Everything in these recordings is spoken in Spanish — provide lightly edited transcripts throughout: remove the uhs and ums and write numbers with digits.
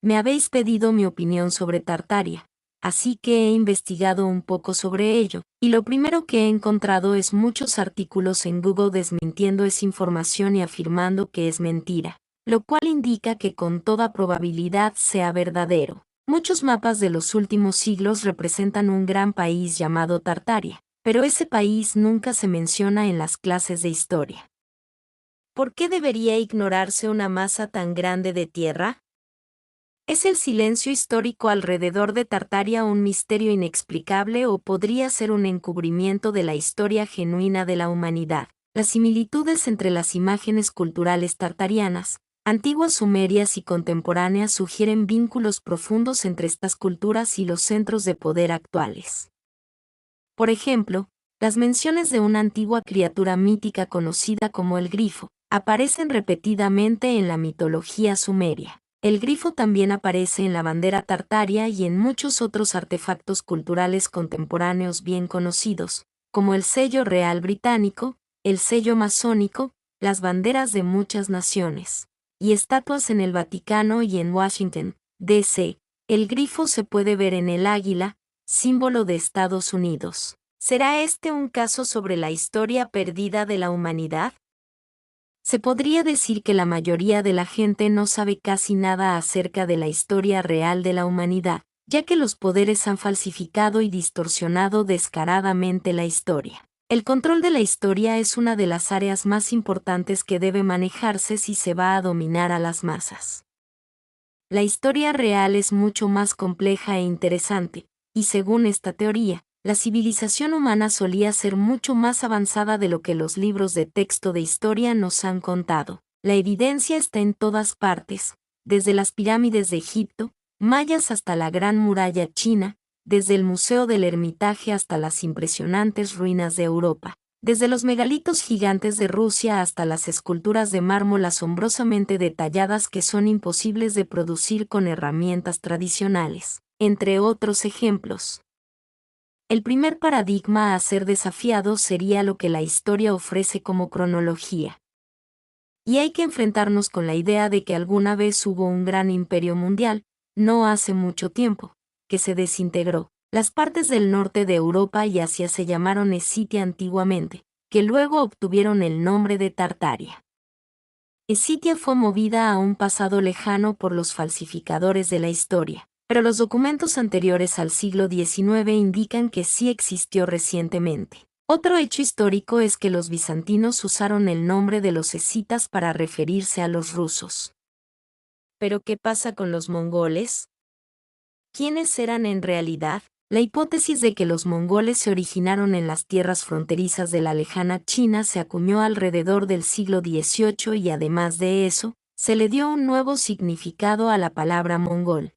Me habéis pedido mi opinión sobre Tartaria, así que he investigado un poco sobre ello, y lo primero que he encontrado es muchos artículos en Google desmintiendo esa información y afirmando que es mentira, lo cual indica que con toda probabilidad sea verdadero. Muchos mapas de los últimos siglos representan un gran país llamado Tartaria, pero ese país nunca se menciona en las clases de historia. ¿Por qué debería ignorarse una masa tan grande de tierra? ¿Es el silencio histórico alrededor de Tartaria un misterio inexplicable o podría ser un encubrimiento de la historia genuina de la humanidad? Las similitudes entre las imágenes culturales tartarianas, antiguas sumerias y contemporáneas sugieren vínculos profundos entre estas culturas y los centros de poder actuales. Por ejemplo, las menciones de una antigua criatura mítica conocida como el grifo aparecen repetidamente en la mitología sumeria. El grifo también aparece en la bandera tartaria y en muchos otros artefactos culturales contemporáneos bien conocidos, como el sello real británico, el sello masónico, las banderas de muchas naciones, y estatuas en el Vaticano y en Washington, D.C. El grifo se puede ver en el águila, símbolo de Estados Unidos. ¿Será este un caso sobre la historia perdida de la humanidad? Se podría decir que la mayoría de la gente no sabe casi nada acerca de la historia real de la humanidad, ya que los poderes han falsificado y distorsionado descaradamente la historia. El control de la historia es una de las áreas más importantes que debe manejarse si se va a dominar a las masas. La historia real es mucho más compleja e interesante, y según esta teoría, la civilización humana solía ser mucho más avanzada de lo que los libros de texto de historia nos han contado. La evidencia está en todas partes, desde las pirámides de Egipto, mayas hasta la Gran Muralla China, desde el Museo del Hermitage hasta las impresionantes ruinas de Europa, desde los megalitos gigantes de Rusia hasta las esculturas de mármol asombrosamente detalladas que son imposibles de producir con herramientas tradicionales, entre otros ejemplos. El primer paradigma a ser desafiado sería lo que la historia ofrece como cronología. Y hay que enfrentarnos con la idea de que alguna vez hubo un gran imperio mundial, no hace mucho tiempo, que se desintegró. Las partes del norte de Europa y Asia se llamaron Escitia antiguamente, que luego obtuvieron el nombre de Tartaria. Escitia fue movida a un pasado lejano por los falsificadores de la historia, pero los documentos anteriores al siglo XIX indican que sí existió recientemente. Otro hecho histórico es que los bizantinos usaron el nombre de los escitas para referirse a los rusos. ¿Pero qué pasa con los mongoles? ¿Quiénes eran en realidad? La hipótesis de que los mongoles se originaron en las tierras fronterizas de la lejana China se acuñó alrededor del siglo XVIII y además de eso, se le dio un nuevo significado a la palabra mongol.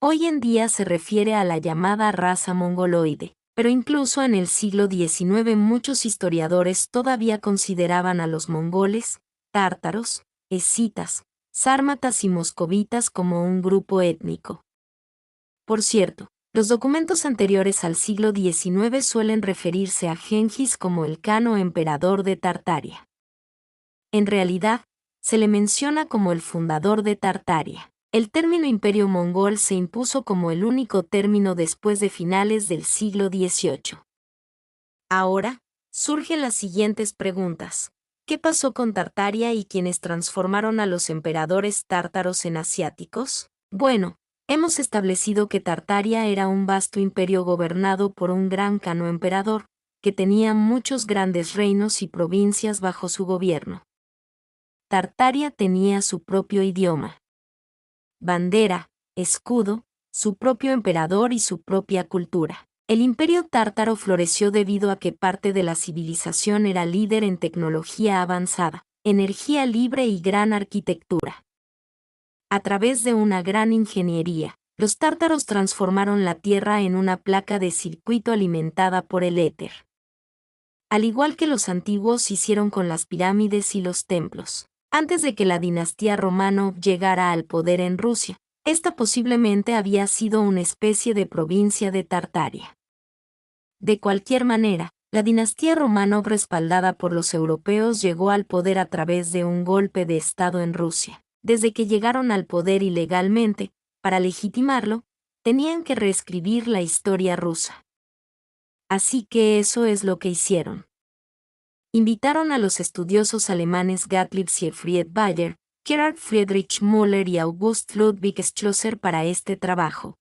Hoy en día se refiere a la llamada raza mongoloide, pero incluso en el siglo XIX muchos historiadores todavía consideraban a los mongoles, tártaros, escitas, sármatas y moscovitas como un grupo étnico. Por cierto, los documentos anteriores al siglo XIX suelen referirse a Gengis como el Khan o emperador de Tartaria. En realidad, se le menciona como el fundador de Tartaria. El término imperio mongol se impuso como el único término después de finales del siglo XVIII. Ahora, surgen las siguientes preguntas. ¿Qué pasó con Tartaria y quienes transformaron a los emperadores tártaros en asiáticos? Bueno, hemos establecido que Tartaria era un vasto imperio gobernado por un gran Khan o emperador, que tenía muchos grandes reinos y provincias bajo su gobierno. Tartaria tenía su propio idioma, bandera, escudo, su propio emperador y su propia cultura. El imperio tártaro floreció debido a que parte de la civilización era líder en tecnología avanzada, energía libre y gran arquitectura. A través de una gran ingeniería, los tártaros transformaron la tierra en una placa de circuito alimentada por el éter. Al igual que los antiguos hicieron con las pirámides y los templos. Antes de que la dinastía Románov llegara al poder en Rusia, esta posiblemente había sido una especie de provincia de Tartaria. De cualquier manera, la dinastía Románov respaldada por los europeos llegó al poder a través de un golpe de estado en Rusia. desde que llegaron al poder ilegalmente, para legitimarlo, tenían que reescribir la historia rusa. Así que eso es lo que hicieron. Invitaron a los estudiosos alemanes Gottlieb Siegfried Bayer, Gerhard Friedrich Müller y August Ludwig Schlosser para este trabajo.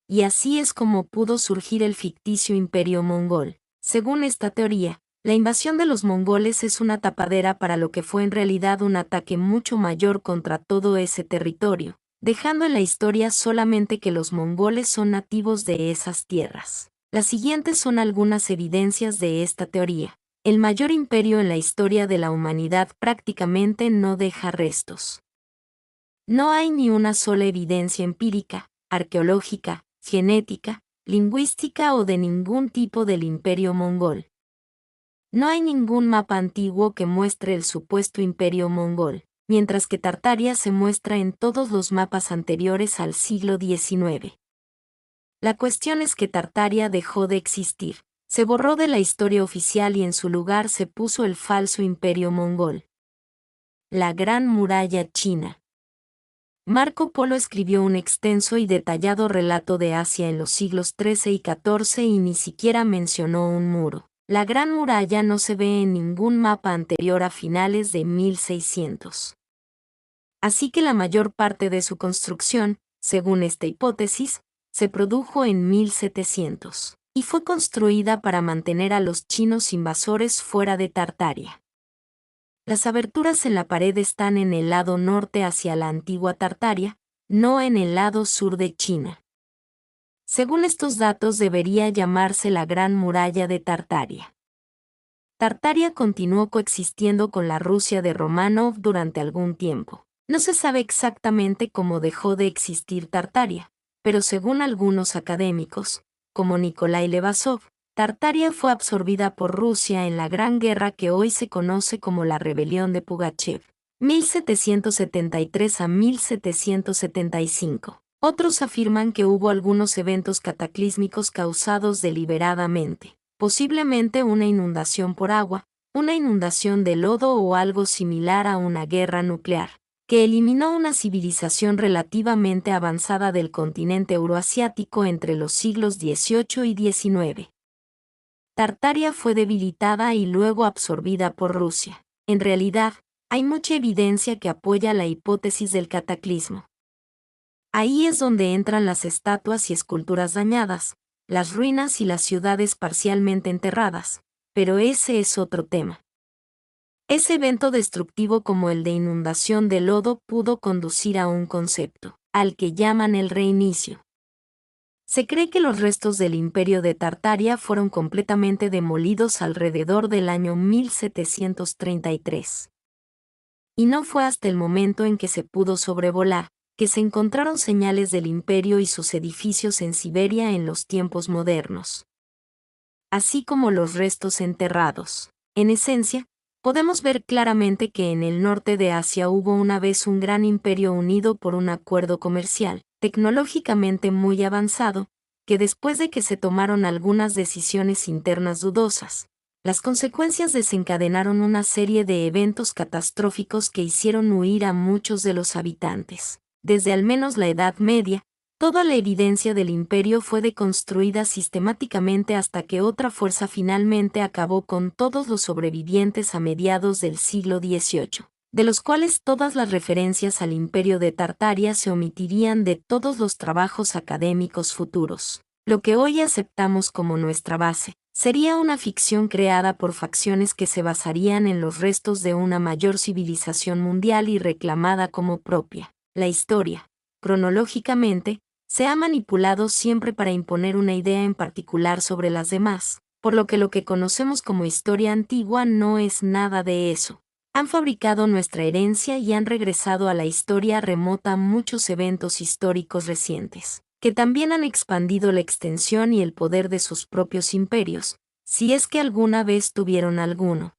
Y así es como pudo surgir el ficticio imperio mongol. Según esta teoría, la invasión de los mongoles es una tapadera para lo que fue en realidad un ataque mucho mayor contra todo ese territorio, dejando en la historia solamente que los mongoles son nativos de esas tierras. Las siguientes son algunas evidencias de esta teoría. El mayor imperio en la historia de la humanidad prácticamente no deja restos. No hay ni una sola evidencia empírica, arqueológica, genética, lingüística o de ningún tipo del imperio mongol. No hay ningún mapa antiguo que muestre el supuesto imperio mongol, mientras que Tartaria se muestra en todos los mapas anteriores al siglo XIX. La cuestión es que Tartaria dejó de existir, se borró de la historia oficial y en su lugar se puso el falso imperio mongol. La Gran Muralla China. Marco Polo escribió un extenso y detallado relato de Asia en los siglos XIII y XIV y ni siquiera mencionó un muro. La Gran Muralla no se ve en ningún mapa anterior a finales de 1600. Así que la mayor parte de su construcción, según esta hipótesis, se produjo en 1700, y fue construida para mantener a los chinos invasores fuera de Tartaria. Las aberturas en la pared están en el lado norte hacia la antigua Tartaria, no en el lado sur de China. Según estos datos debería llamarse la Gran Muralla de Tartaria. Tartaria continuó coexistiendo con la Rusia de Románov durante algún tiempo. No se sabe exactamente cómo dejó de existir Tartaria, pero según algunos académicos, como Nikolai Levasov, Tartaria fue absorbida por Rusia en la gran guerra que hoy se conoce como la Rebelión de Pugachev, 1773 a 1775. Otros afirman que hubo algunos eventos cataclísmicos causados deliberadamente, posiblemente una inundación por agua, una inundación de lodo o algo similar a una guerra nuclear, que eliminó una civilización relativamente avanzada del continente euroasiático entre los siglos XVIII y XIX. Tartaria fue debilitada y luego absorbida por Rusia. En realidad, hay mucha evidencia que apoya la hipótesis del cataclismo. Ahí es donde entran las estatuas y esculturas dañadas, las ruinas y las ciudades parcialmente enterradas, pero ese es otro tema. Ese evento destructivo como el de inundación de lodo pudo conducir a un concepto, al que llaman el reinicio. Se cree que los restos del imperio de Tartaria fueron completamente demolidos alrededor del año 1733. Y no fue hasta el momento en que se pudo sobrevolar, que se encontraron señales del imperio y sus edificios en Siberia en los tiempos modernos. Así como los restos enterrados. En esencia, podemos ver claramente que en el norte de Asia hubo una vez un gran imperio unido por un acuerdo comercial, tecnológicamente muy avanzado, que después de que se tomaron algunas decisiones internas dudosas, las consecuencias desencadenaron una serie de eventos catastróficos que hicieron huir a muchos de los habitantes. Desde al menos la Edad Media, toda la evidencia del imperio fue deconstruida sistemáticamente hasta que otra fuerza finalmente acabó con todos los sobrevivientes a mediados del siglo XVIII, de los cuales todas las referencias al imperio de Tartaria se omitirían de todos los trabajos académicos futuros. Lo que hoy aceptamos como nuestra base, sería una ficción creada por facciones que se basarían en los restos de una mayor civilización mundial y reclamada como propia. La historia, cronológicamente, se ha manipulado siempre para imponer una idea en particular sobre las demás, por lo que conocemos como historia antigua no es nada de eso. Han fabricado nuestra herencia y han regresado a la historia remota muchos eventos históricos recientes, que también han expandido la extensión y el poder de sus propios imperios, si es que alguna vez tuvieron alguno.